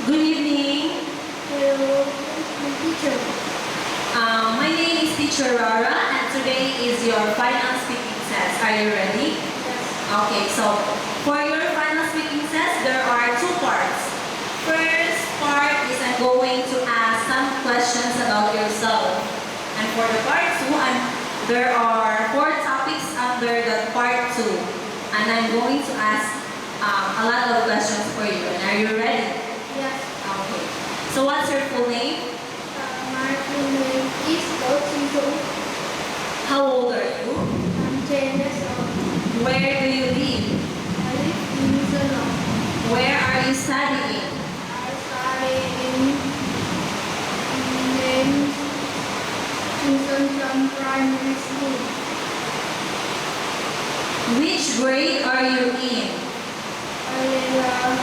Good evening. Hello, teacher. My name is Teacher Rara, and today is your final speaking test. Are you ready? Yes. Okay, so for your final speaking test, there are two parts. First part is I'm going to ask some questions about yourself. And for the part two, there are four topics under the part two. And I'm going to ask a lot of questions for you. And are you ready? Yes. Okay. So what's your full name? My full name is Đỗ Chi Dũng. How old are you? I'm 10 years old. Where do you live? I live in Sơn Where are you studying? I study in Sơn Primary School. Which grade are you in? I am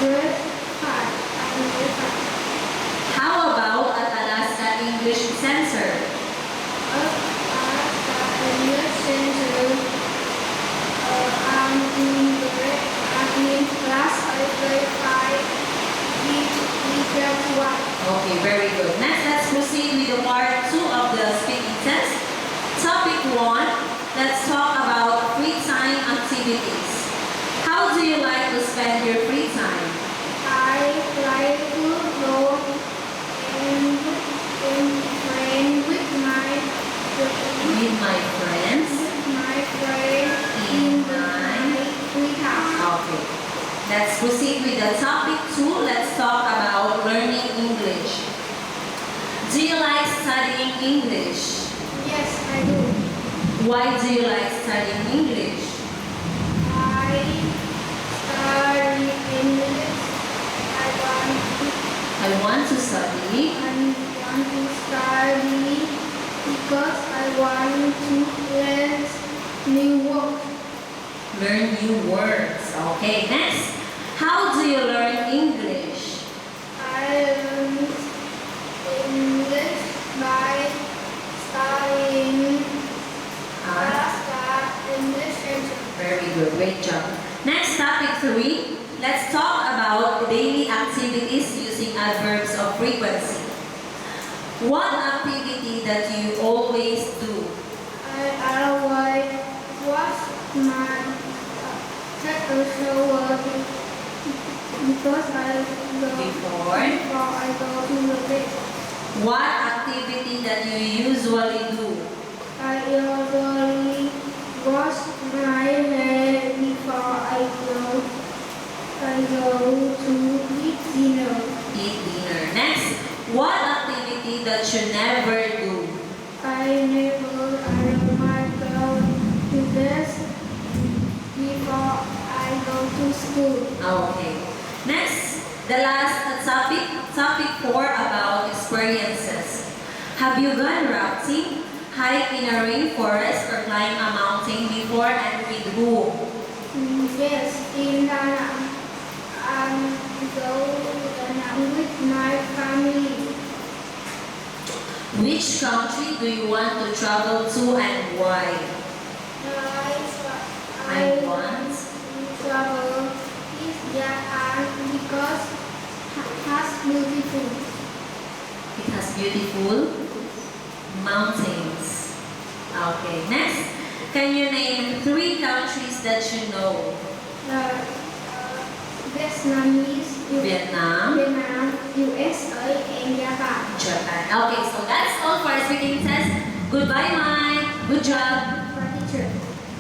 grade 5. I'm in grade 5. How about at Alaska English Center? At English Center, I'm in class. I grade 5. We grade 1. Okay, very good. Next, let's proceed with the part two of the speaking test. Topic one, let's talk about free time activities. How do you like to spend your free time? I like to go and friend with my With my friends. in my free time. Okay. Let's proceed with the topic two. Let's talk about learning English. Do you like studying English? Yes, I do. Why do you like studying English? I study English. I want to study I want to study because I want to learn new words. learn new words. Okay, next. How do you learn English? I learn English by studying English Center. Very good, great job. Next, topic three. Let's talk about daily activities using adverbs of frequency. What activity that you always do? I always wash my take a shower because Before. before I go to the bed. What activity that you usually do? I usually wash my hair before I go to eat dinner. Eat dinner. Next, what activity that you never do? I never iron my clothes to best before I go to school. Okay. Next, the last topic 4 about experiences. Have you gone rafting, hike in a rainforest, or climb a mountain before, and with who? Yes, in Đà Nẵng, I go to Đà Nẵng with my family. Which country do you want to travel to and why? I want. travel is Japan because it has beautiful. It has beautiful mountains. Okay, next. Can you name 3 countries that you know? Vietnamese, Vietnam, USA, and Japan. Japan. Okay, so that's all for our speaking test. Goodbye, Mike. Good job.